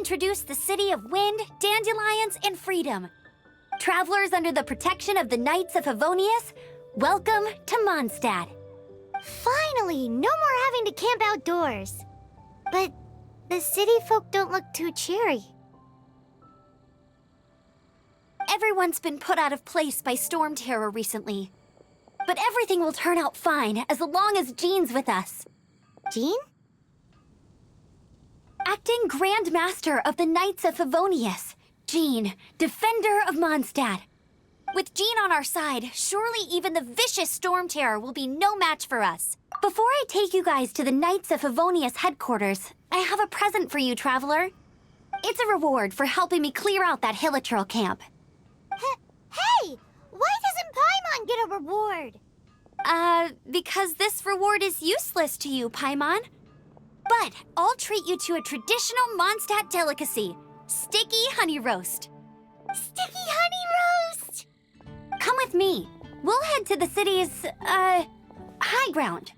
introduce the city of wind, dandelions, and freedom. Travelers under the protection of the Knights of Favonius, welcome to Mondstadt. Finally, no more having to camp outdoors. But the city folk don't look too cheery. Everyone's been put out of place by storm terror recently. But everything will turn out fine as long as Jean's with us. Jean? Acting Grand Master of the Knights of Favonius, Jean, Defender of Mondstadt. With Jean on our side, surely even the vicious storm terror will be no match for us. Before I take you guys to the Knights of Favonius headquarters, I have a present for you, Traveler. It's a reward for helping me clear out that Hilitril camp. Hey! Why doesn't Paimon get a reward? Because this reward is useless to you, Paimon. But I'll treat you to a traditional Mondstadt delicacy, sticky honey roast. Sticky honey roast! Come with me. We'll head to the city's, high ground.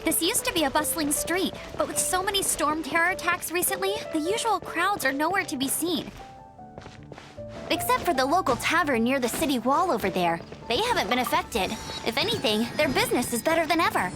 This used to be a bustling street, but with so many storm terror attacks recently, the usual crowds are nowhere to be seen. Except for the local tavern near the city wall over there. They haven't been affected. If anything, their business is better than ever.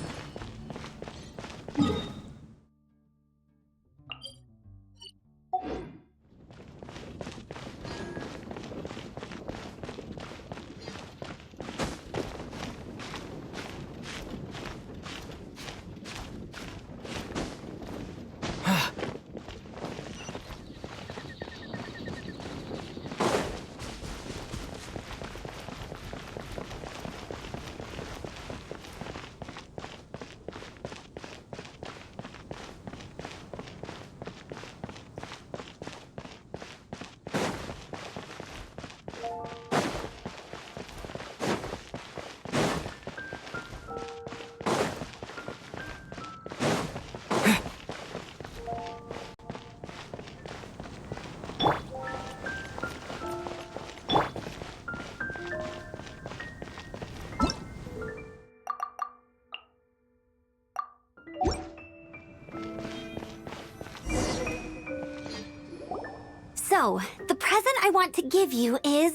So, the present I want to give you is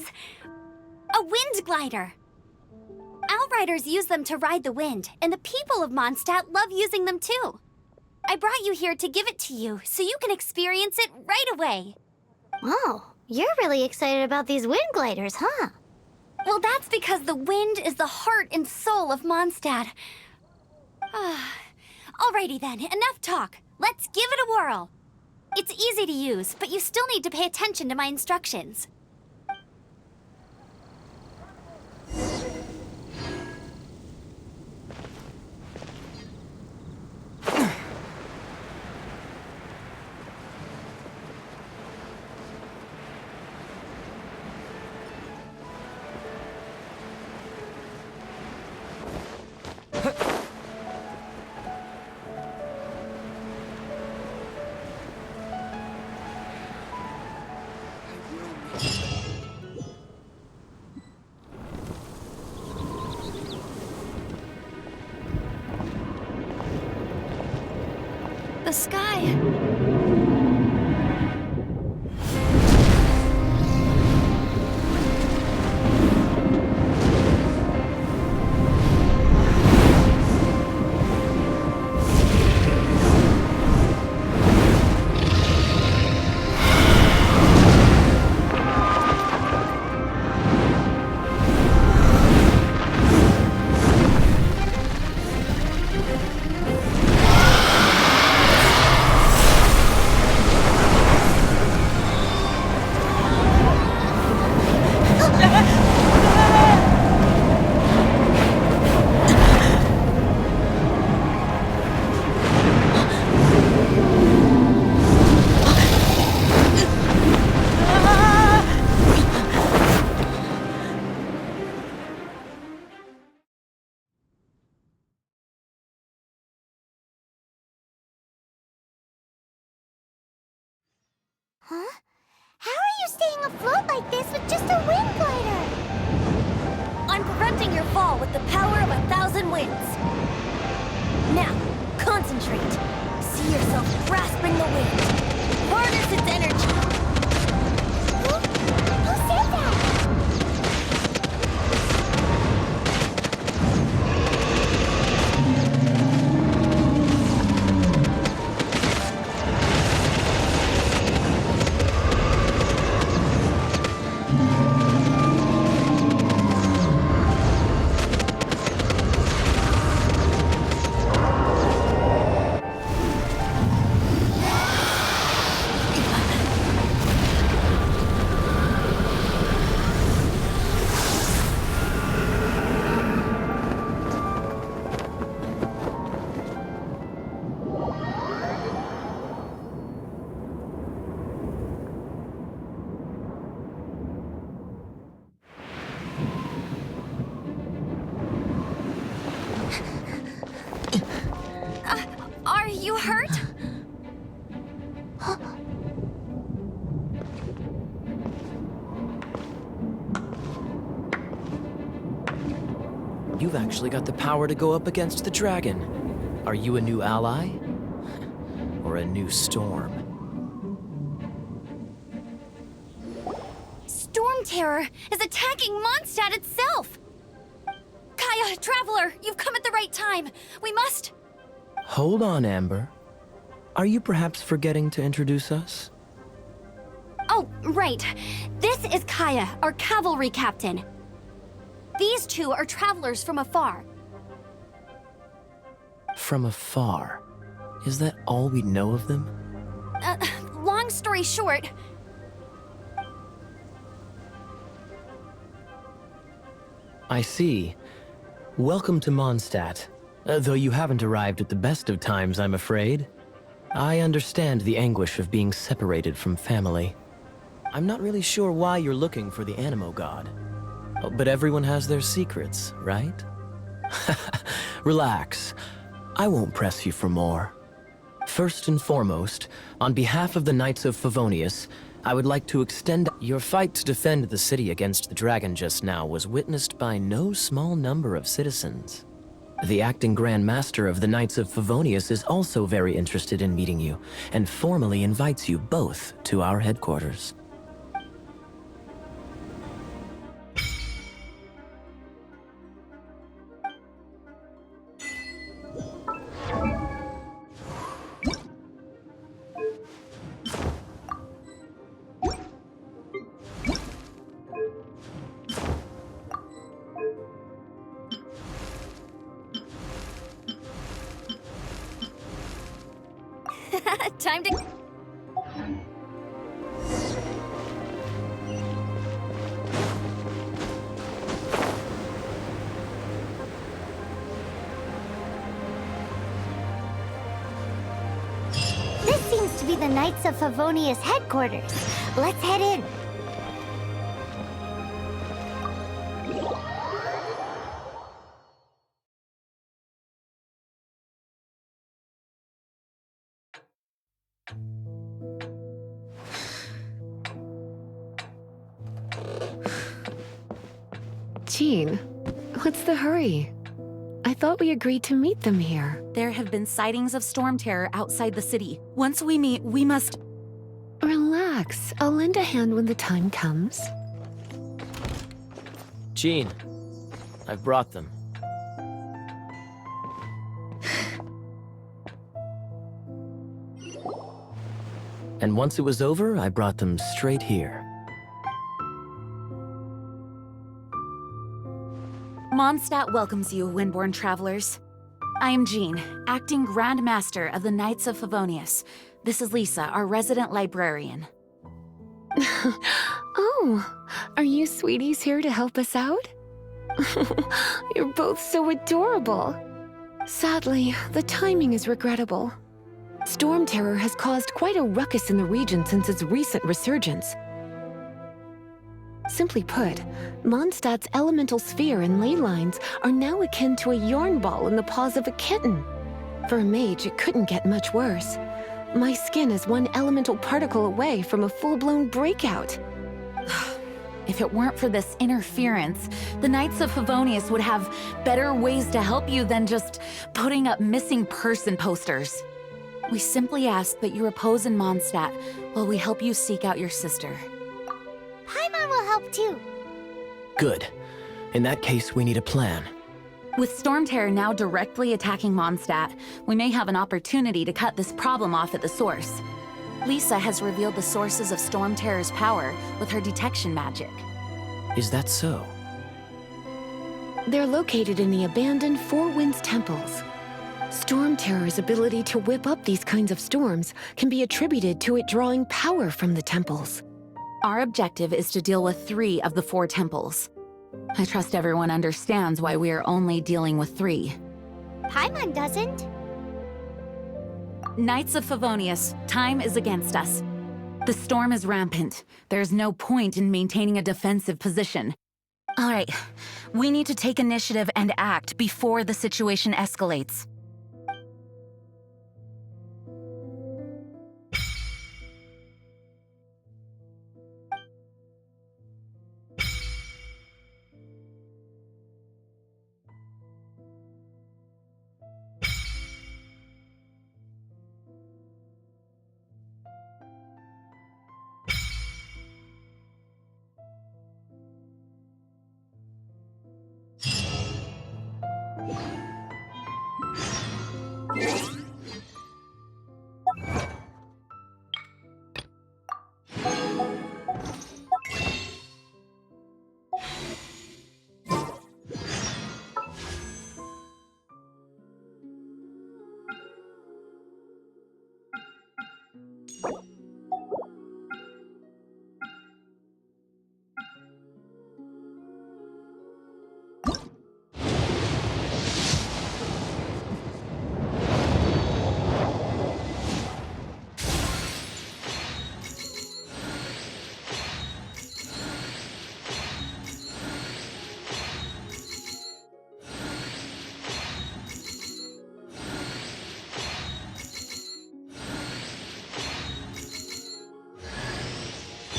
a wind glider. Outriders use them to ride the wind, and the people of Mondstadt love using them too. I brought you here to give it to you, so you can experience it right away. Oh, you're really excited about these wind gliders, huh? Well, that's because the wind is the heart and soul of Mondstadt. Alrighty then, enough talk. Let's give it a whirl. It's easy to use, but you still need to pay attention to my instructions. The sky. Huh? How are you staying afloat like this with just a wind glider? I'm preventing your fall with the power of 1,000 winds. Now, concentrate. See yourself grasping the wind. Harness its energy. Who said that? Are you hurt? You've actually got the power to go up against the dragon. Are you a new ally? Or a new storm? Storm Terror is attacking Mondstadt itself! Kaya, Traveler, you've come at the right time. We must... Hold on, Amber. Are you perhaps forgetting to introduce us? Oh, right. This is Kaya, our cavalry captain. These two are travelers from afar. From afar? Is that all we know of them? Long story short... I see. Welcome to Mondstadt. Though you haven't arrived at the best of times, I'm afraid. I understand the anguish of being separated from family. I'm not really sure why you're looking for the Animo God. But everyone has their secrets, right? Relax. I won't press you for more. First and foremost, on behalf of the Knights of Favonius, I would like to extend... Your fight to defend the city against the dragon just now was witnessed by no small number of citizens. The acting Grand Master of the Knights of Favonius is also very interested in meeting you, and formally invites you both to our headquarters. Time to... This seems to be the Knights of Favonius headquarters. Let's head in. Jean, what's the hurry? I thought we agreed to meet them here. There have been sightings of storm terror outside the city. Once we meet, we must... Relax. I'll lend a hand when the time comes. Jean, I've brought them. And once it was over, I brought them straight here. Mondstadt welcomes you, Windborn travelers. I am Jean, acting Grand Master of the Knights of Favonius. This is Lisa, our resident librarian. Oh, are you sweeties here to help us out? You're both so adorable. Sadly, the timing is regrettable. Storm terror has caused quite a ruckus in the region since its recent resurgence. Simply put, Mondstadt's elemental sphere and ley lines are now akin to a yarn ball in the paws of a kitten. For a mage, it couldn't get much worse. My skin is one elemental particle away from a full-blown breakout. If it weren't for this interference, the Knights of Favonius would have better ways to help you than just putting up missing person posters. We simply ask that you repose in Mondstadt while we help you seek out your sister. Paimon will help too. Good. In that case, we need a plan. With Storm Terror now directly attacking Mondstadt, we may have an opportunity to cut this problem off at the source. Lisa has revealed the sources of Storm Terror's power with her detection magic. Is that so? They're located in the abandoned Four Winds temples. Storm Terror's ability to whip up these kinds of storms can be attributed to it drawing power from the temples. Our objective is to deal with 3 of the 4 temples. I trust everyone understands why we are only dealing with 3. Paimon doesn't. Knights of Favonius, time is against us. The storm is rampant. There's no point in maintaining a defensive position. All right, we need to take initiative and act before the situation escalates.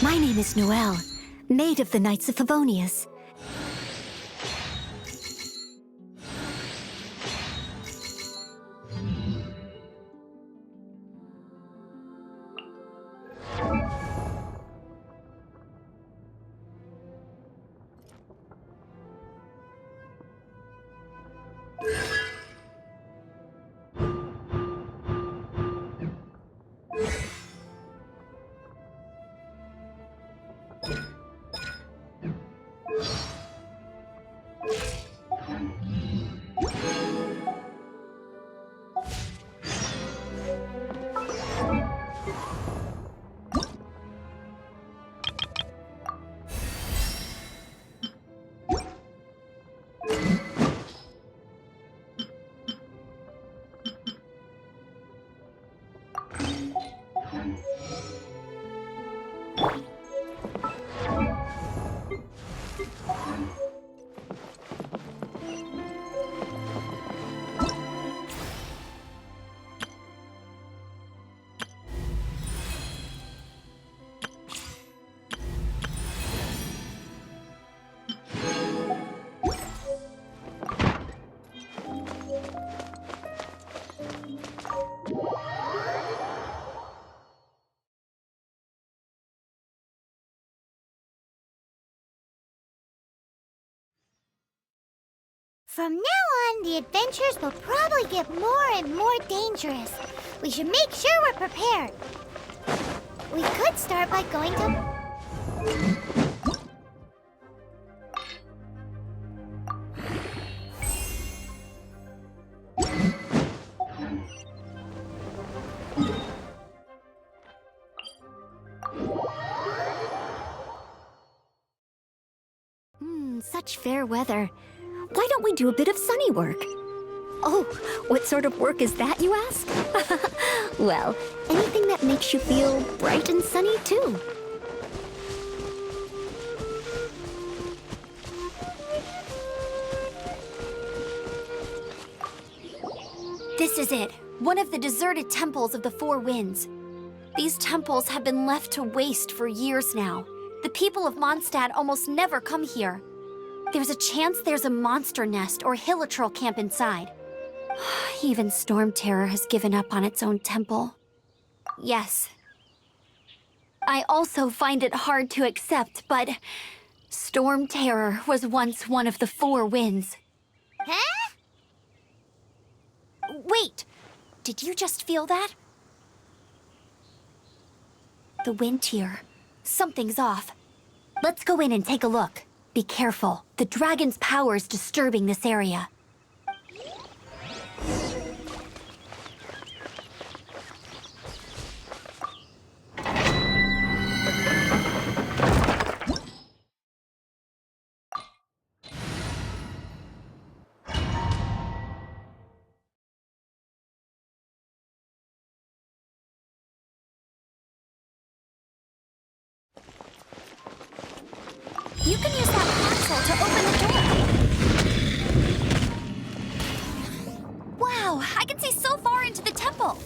My name is Noelle, maid of the Knights of Favonius. From now on, the adventures will probably get more and more dangerous. We should make sure we're prepared. We could start by going to... Such fair weather. Why don't we do a bit of sunny work? Oh, what sort of work is that, you ask? Well, anything that makes you feel bright and sunny, too. This is it, one of the deserted temples of the Four Winds. These temples have been left to waste for years now. The people of Mondstadt almost never come here. There's a chance there's a monster nest or hilitrol camp inside. Even Storm Terror has given up on its own temple. Yes. I also find it hard to accept, but Storm Terror was once one of the Four Winds. Huh? Wait! Did you just feel that? The wind here. Something's off. Let's go in and take a look. Be careful. The dragon's power's disturbing this area. You can use that console to open the door. Wow, I can see so far into the temple.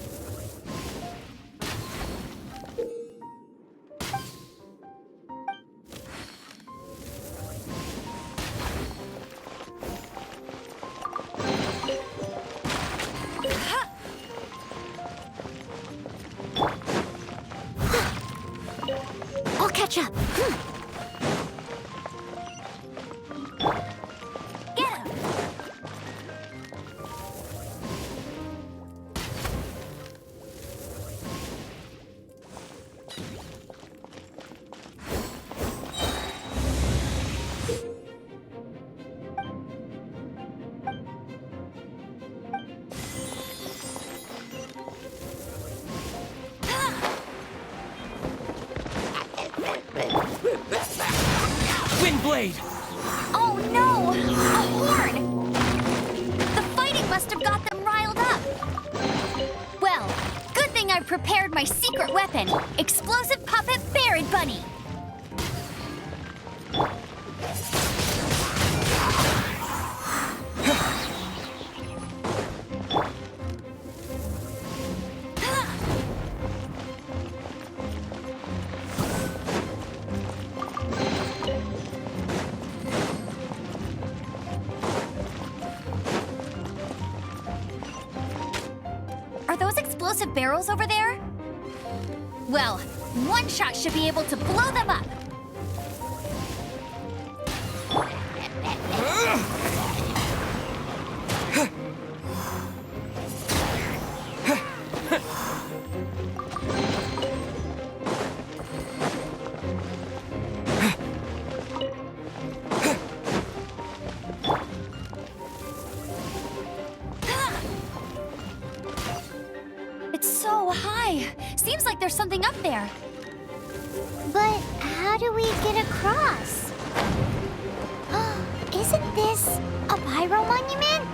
I'll catch up. Get him! Windblade! Oh no! A horn! The fighting must have got them riled up. Well, good thing I've prepared my secret weapon, explosive puppet Berry Bunny. Are those explosive barrels over there? Well, one shot should be able to blow them up. It's so high. Seems like there's something up there. But how do we get across? Isn't this a pyro monument?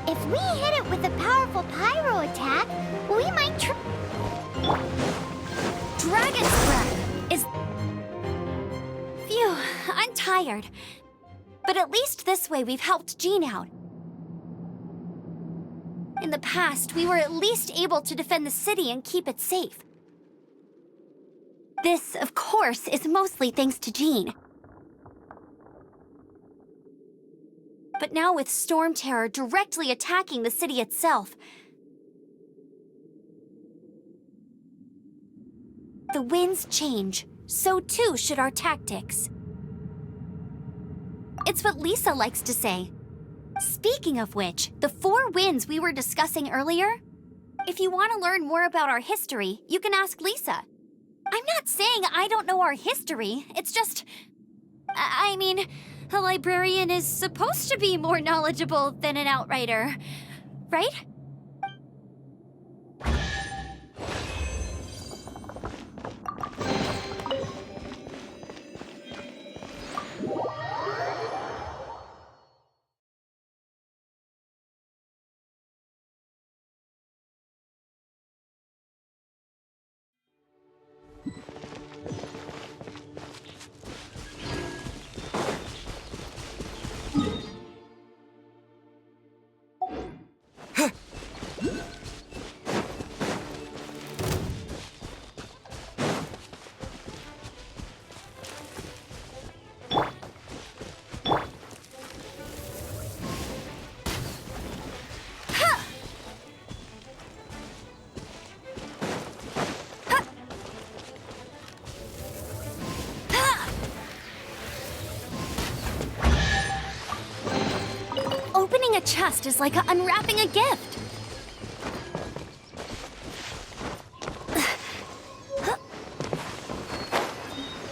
If we hit it with a powerful pyro attack, we might Dragon's breath is... Phew, I'm tired. But at least this way we've helped Jean out. In the past, we were at least able to defend the city and keep it safe. This, of course, is mostly thanks to Jean. But now with Storm Terror directly attacking the city itself, the winds change, so too should our tactics. It's what Lisa likes to say. Speaking of which, the Four Winds we were discussing earlier, if you want to learn more about our history, you can ask Lisa. I'm not saying I don't know our history, it's just... I mean, a librarian is supposed to be more knowledgeable than an outrider, right? chest is like unwrapping a gift.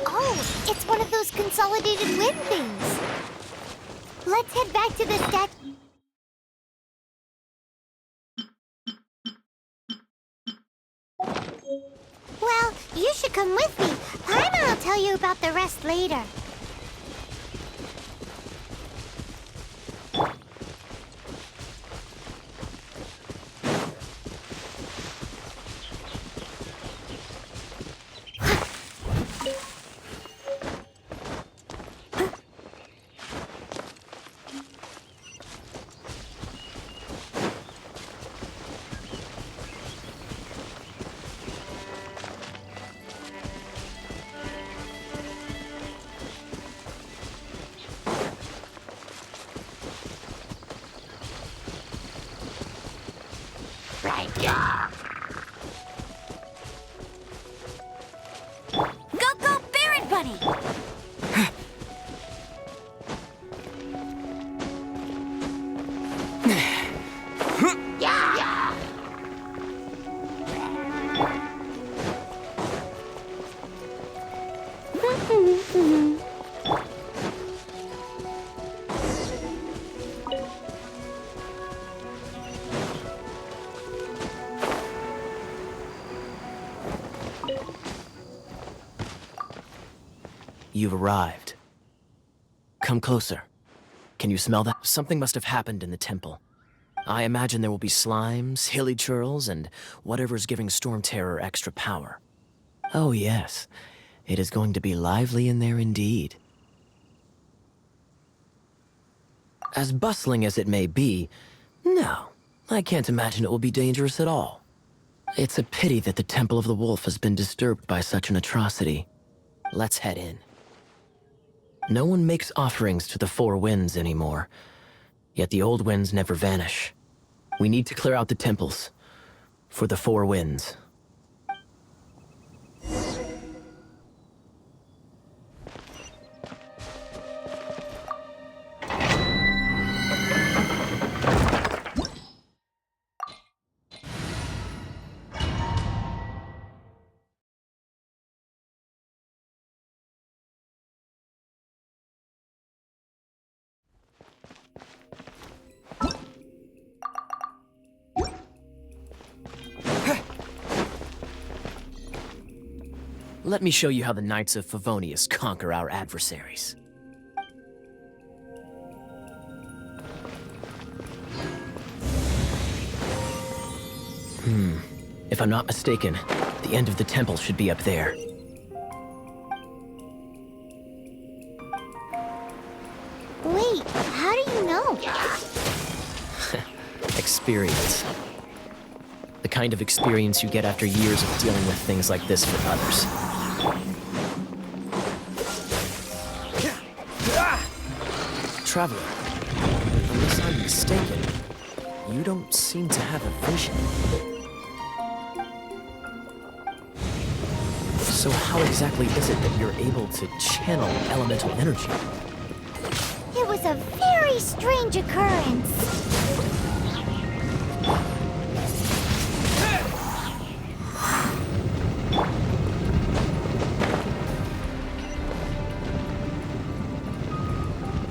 Oh, it's one of those consolidated wind things. Let's head back to the statue. Well, you should come with me. Paimon will tell you about the rest later. Go, Baron Bunny! You've arrived. Come closer. Can you smell that? Something must have happened in the temple. I imagine there will be slimes, hilly churls, and whatever's giving Storm Terror extra power. Oh yes, it is going to be lively in there indeed. As bustling as it may be, no, I can't imagine it will be dangerous at all. It's a pity that the Temple of the Wolf has been disturbed by such an atrocity. Let's head in. No one makes offerings to the Four Winds anymore, yet the old winds never vanish. We need to clear out the temples for the Four Winds. Let me show you how the Knights of Favonius conquer our adversaries. If I'm not mistaken, the end of the temple should be up there. Wait, how do you know? Experience. The kind of experience you get after years of dealing with things like this for others. Traveler, unless I'm mistaken, you don't seem to have a vision. So how exactly is it that you're able to channel elemental energy? It was a very strange occurrence.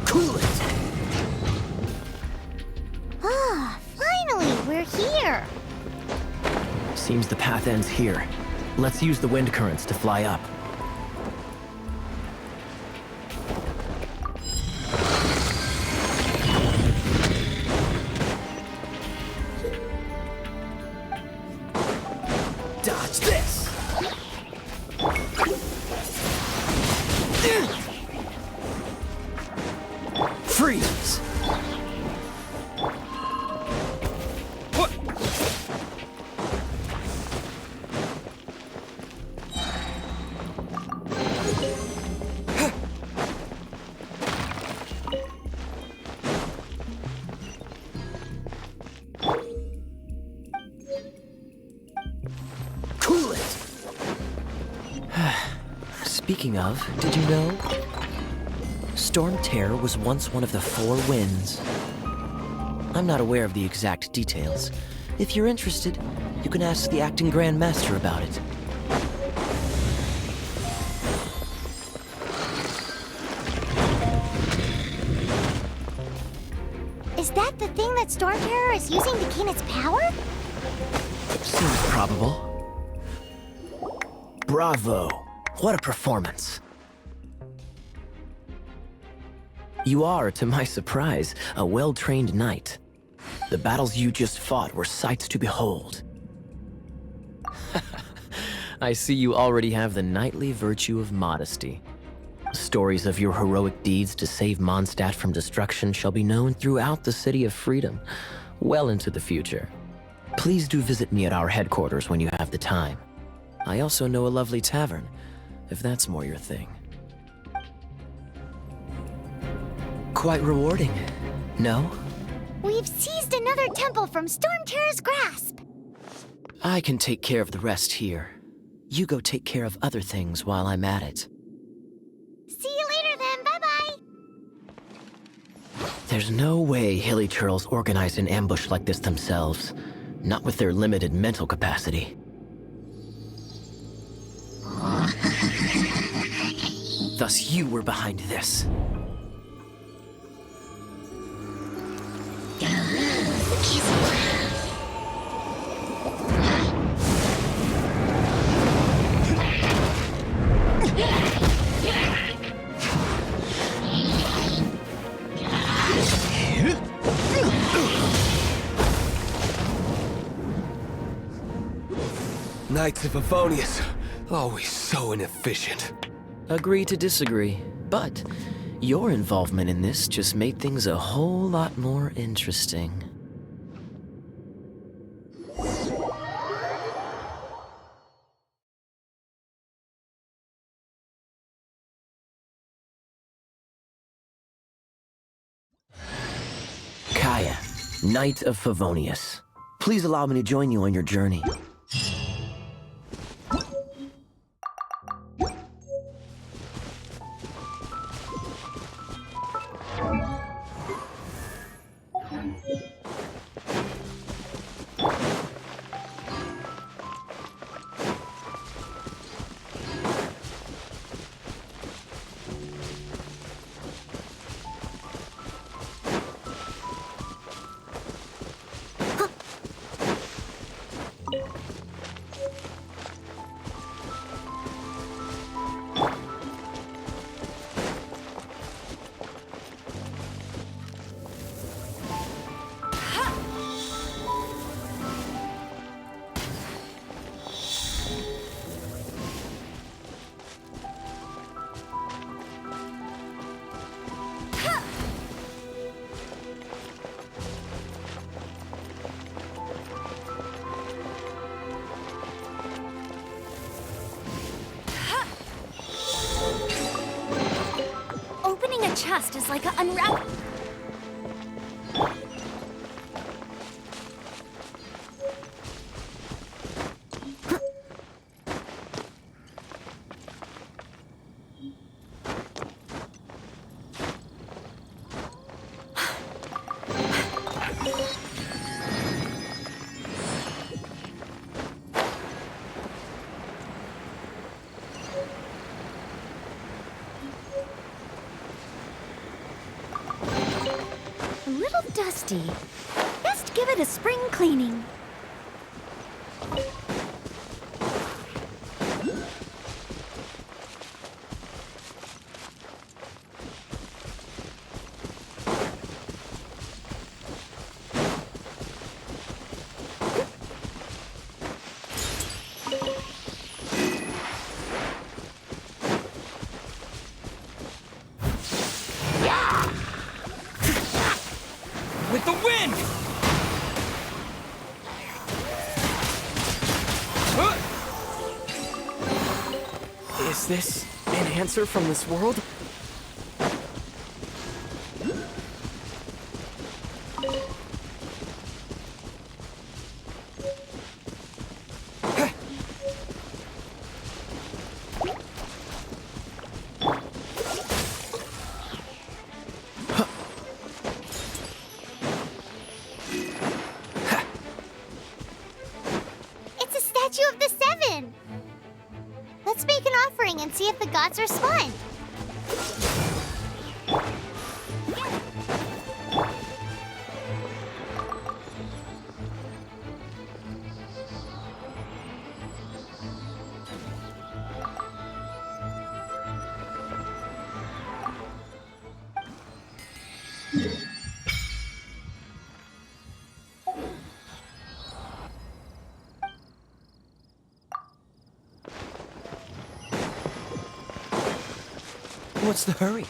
Cool it! Ah, finally, we're here. Seems the path ends here. Let's use the wind currents to fly up. Dodge this! Freeze! Cool it! Speaking of, did you know? Storm Terror was once one of the Four Winds. I'm not aware of the exact details. If you're interested, you can ask the acting Grand Master about it. Is that the thing that Storm Terror is using to gain its power? Seems probable. Bravo! What a performance. You are, to my surprise, a well-trained knight. The battles you just fought were sights to behold. I see you already have the knightly virtue of modesty. Stories of your heroic deeds to save Mondstadt from destruction shall be known throughout the City of Freedom, well into the future. Please do visit me at our headquarters when you have the time. I also know a lovely tavern, if that's more your thing. Quite rewarding, no? We've seized another temple from Storm Terror's grasp. I can take care of the rest here. You go take care of other things while I'm at it. See you later then, bye-bye. There's no way Hilly Churls organized an ambush like this themselves. Not with their limited mental capacity. Thus you were behind this. Knights of Favonius, always so inefficient. Agree to disagree, but your involvement in this just made things a whole lot more interesting. Kaya, Knight of Favonius. Please allow me to join you on your journey. Chest is like a unwrap. Dusty. Best give it a spring cleaning. With the wind! Is this an answer from this world? offering and see if the gods respond. What's the hurry?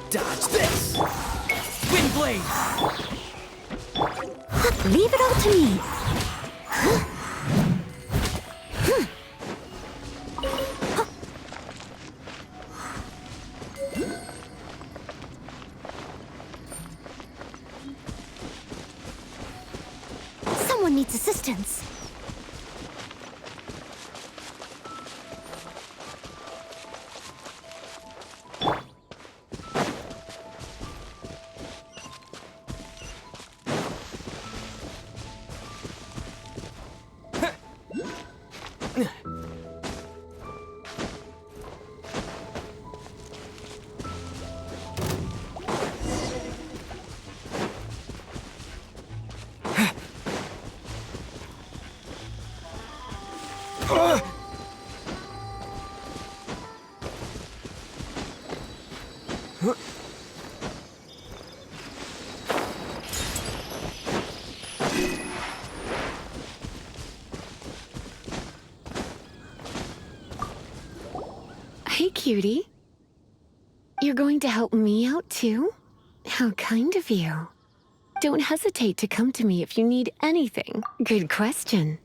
Dodge this! Windblade! Leave it all to me. Someone needs assistance. Hey, cutie. You're going to help me out, too? How kind of you. Don't hesitate to come to me if you need anything. Good question.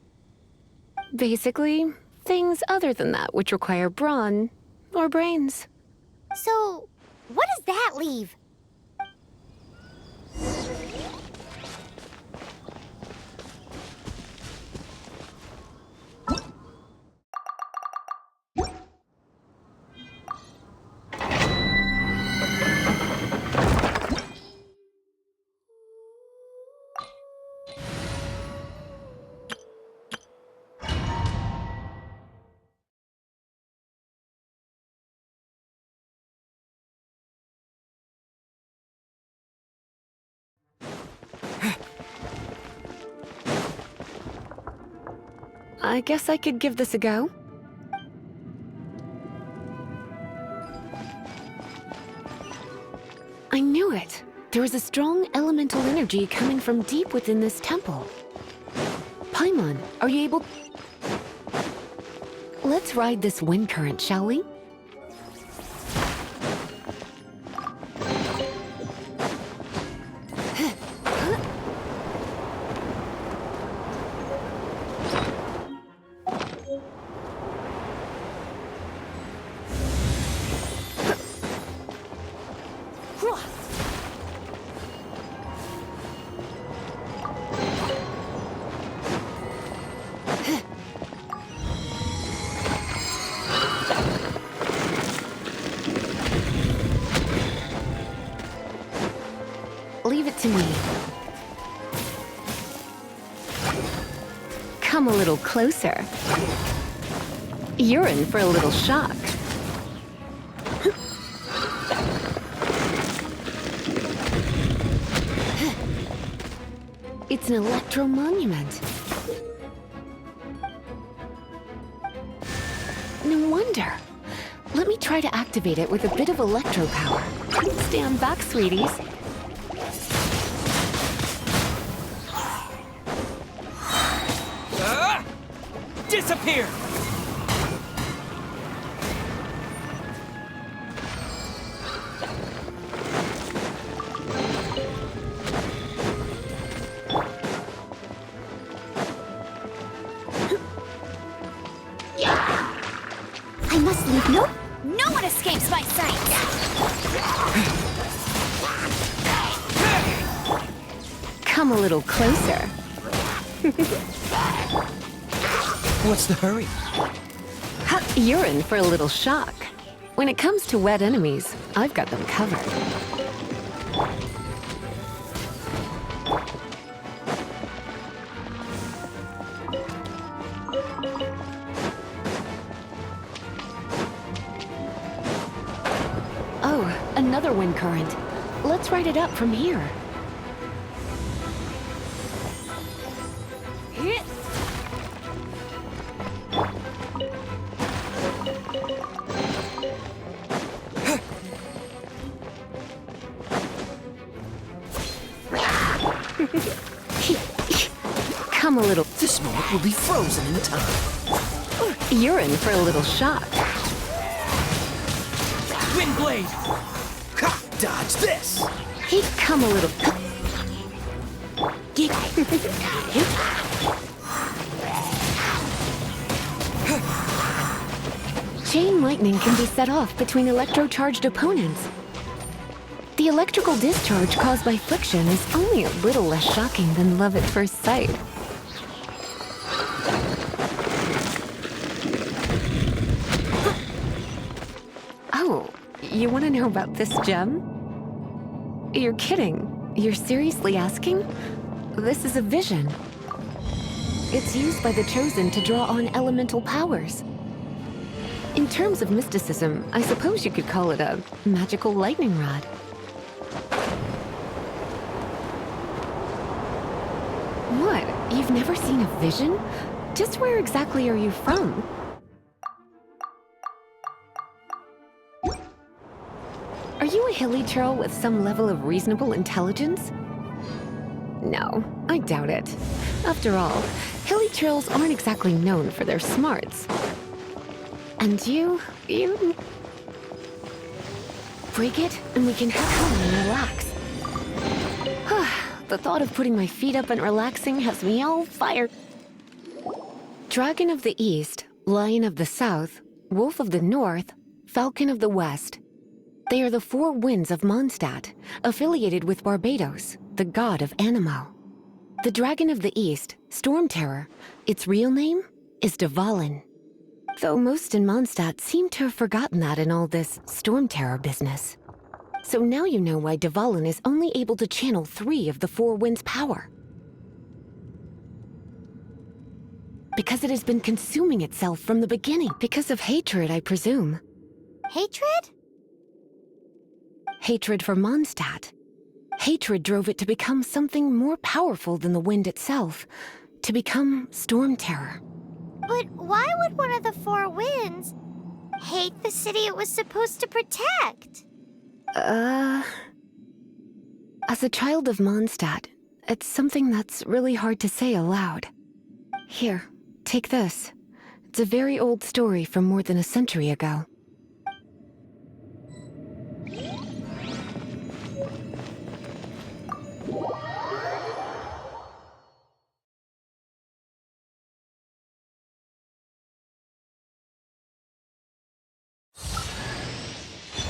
Basically, things other than that which require brawn or brains. So, what does that leave? I guess I could give this a go. I knew it. There is a strong elemental energy coming from deep within this temple. Paimon, are you able... Let's ride this wind current, shall we? Leave it to me. Come a little closer. You're in for a little shock. It's an electro monument. No wonder. Let me try to activate it with a bit of electro power. Stand back, sweeties. Disappear! I must leave no... No one escapes my sight! Come a little closer. What's the hurry? Ha, you're in for a little shock. When it comes to wet enemies, I've got them covered. Oh, another wind current. Let's ride it up from here. Come a little. This moment will be frozen in time. You're in for a little shock. Wind blade! Ha! Dodge this! Come a little. Chain lightning can be set off between electro-charged opponents. The electrical discharge caused by friction is only a little less shocking than love at first sight. Oh, you want to know about this gem? You're kidding. You're seriously asking? This is a vision. It's used by the Chosen to draw on elemental powers. In terms of mysticism, I suppose you could call it a magical lightning rod. What? You've never seen a vision? Just where exactly are you from? Are you a hilly churl with some level of reasonable intelligence? No, I doubt it. After all, hilly churls aren't exactly known for their smarts. And you... break it, and we can head home and relax. The thought of putting my feet up and relaxing has me all fired. Dragon of the East, Lion of the South, Wolf of the North, Falcon of the West. They are the four winds of Mondstadt, affiliated with Barbados, the god of Anemo. The Dragon of the East, Storm Terror, its real name is Dvalin. Though most in Mondstadt seem to have forgotten that in all this Storm Terror business. So now you know why Dvalin is only able to channel 3 of the four winds' power. Because it has been consuming itself from the beginning. Because of hatred, I presume. Hatred? Hatred for Mondstadt. Hatred drove it to become something more powerful than the wind itself. To become Storm Terror. But why would one of the four winds hate the city it was supposed to protect? As a child of Mondstadt, it's something that's really hard to say aloud. Here, take this. It's a very old story from more than a century ago.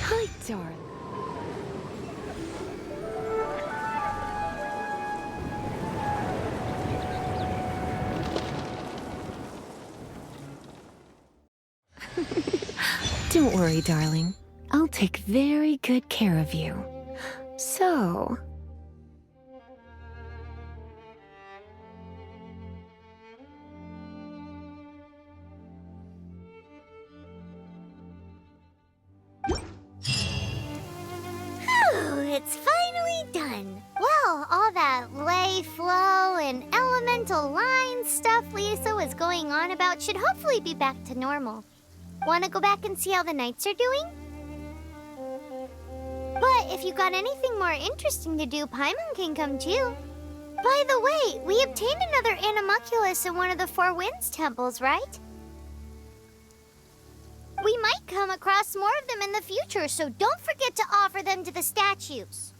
Hi, darling. Don't worry, darling. I'll take very good care of you. So... It's finally done. Well, all that lay, flow, and elemental line stuff Lisa was going on about should hopefully be back to normal. Want to go back and see how the knights are doing? But if you got anything more interesting to do, Paimon can come too. By the way, we obtained another animalculus in one of the Four Winds temples, right? We might come across more of them in the future, so don't forget to offer them to the statues.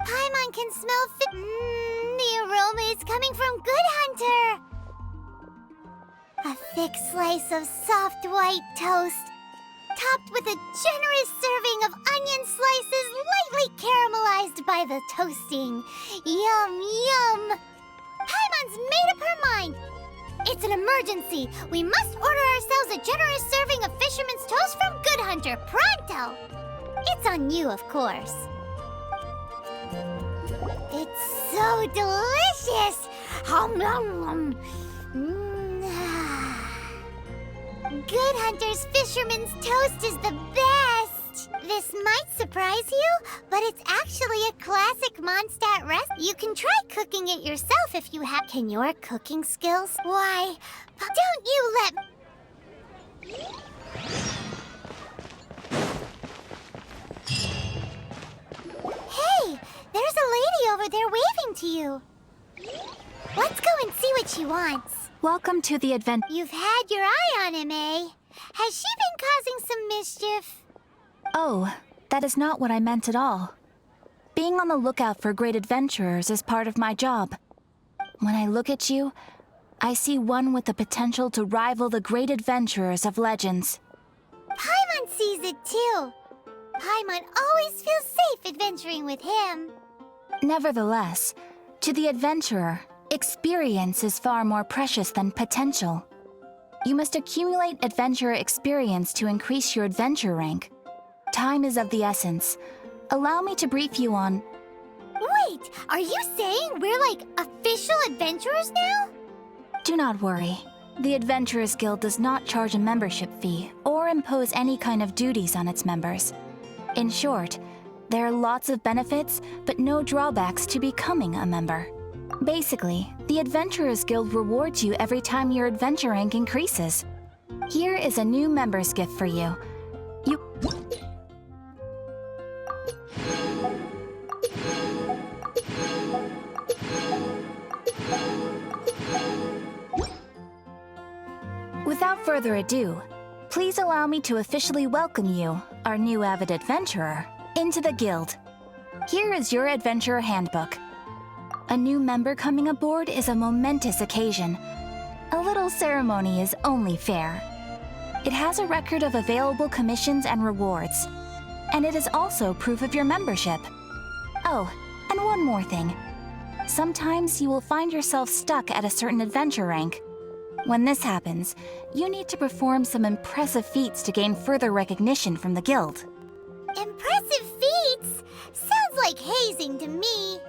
Paimon can smell the aroma is coming from Good Hunter! A thick slice of soft white toast, topped with a generous serving of onion slices lightly caramelized by the toasting. Yum, yum! Paimon's made up her mind! It's an emergency! We must order ourselves a generous serving of fisherman's toast from Good Hunter, pronto! It's on you, of course. It's so delicious! Hum, nom, nom. Good Hunter's Fisherman's Toast is the best! This might surprise you, but it's actually a classic Mondstadt recipe. You can try cooking it yourself if you have. Can your cooking skills? Why, don't you let... Hey, there's a lady over there waving to you. Let's go and see what she wants. Welcome to the adventure. You've had your eye on him, eh? Has she been causing some mischief? Oh, that is not what I meant at all. Being on the lookout for great adventurers is part of my job. When I look at you, I see one with the potential to rival the great adventurers of legends. Paimon sees it too. Paimon always feels safe adventuring with him. Nevertheless, to the adventurer, experience is far more precious than potential. You must accumulate adventurer experience to increase your adventure rank. Time is of the essence. Allow me to brief you on... Wait, are you saying we're like official adventurers now? Do not worry. The Adventurers Guild does not charge a membership fee or impose any kind of duties on its members. In short, there are lots of benefits, but no drawbacks to becoming a member. Basically, the Adventurers Guild rewards you every time your adventure rank increases. Here is a new member's gift for you. Without further ado, please allow me to officially welcome you, our new avid adventurer, into the guild. Here is your adventurer handbook. A new member coming aboard is a momentous occasion. A little ceremony is only fair. It has a record of available commissions and rewards, and it is also proof of your membership. Oh, and one more thing. Sometimes you will find yourself stuck at a certain adventure rank. When this happens, you need to perform some impressive feats to gain further recognition from the guild. Impressive feats? Sounds like hazing to me.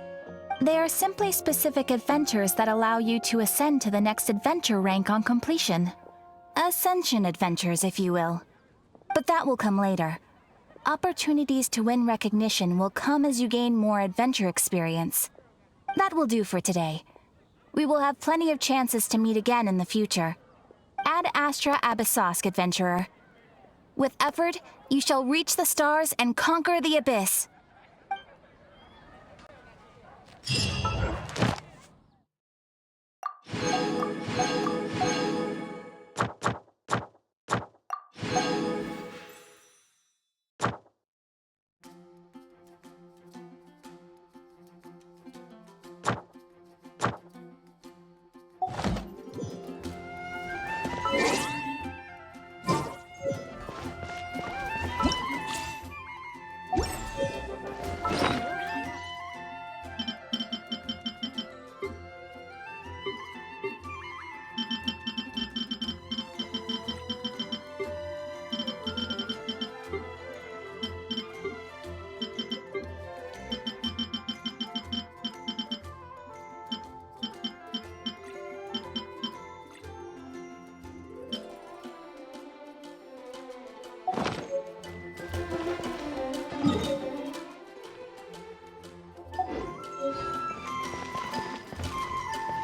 They are simply specific adventures that allow you to ascend to the next adventure rank on completion. Ascension adventures, if you will. But that will come later. Opportunities to win recognition will come as you gain more adventure experience. That will do for today. We will have plenty of chances to meet again in the future. Ad Astra Abyssosk, adventurer. With effort, you shall reach the stars and conquer the abyss.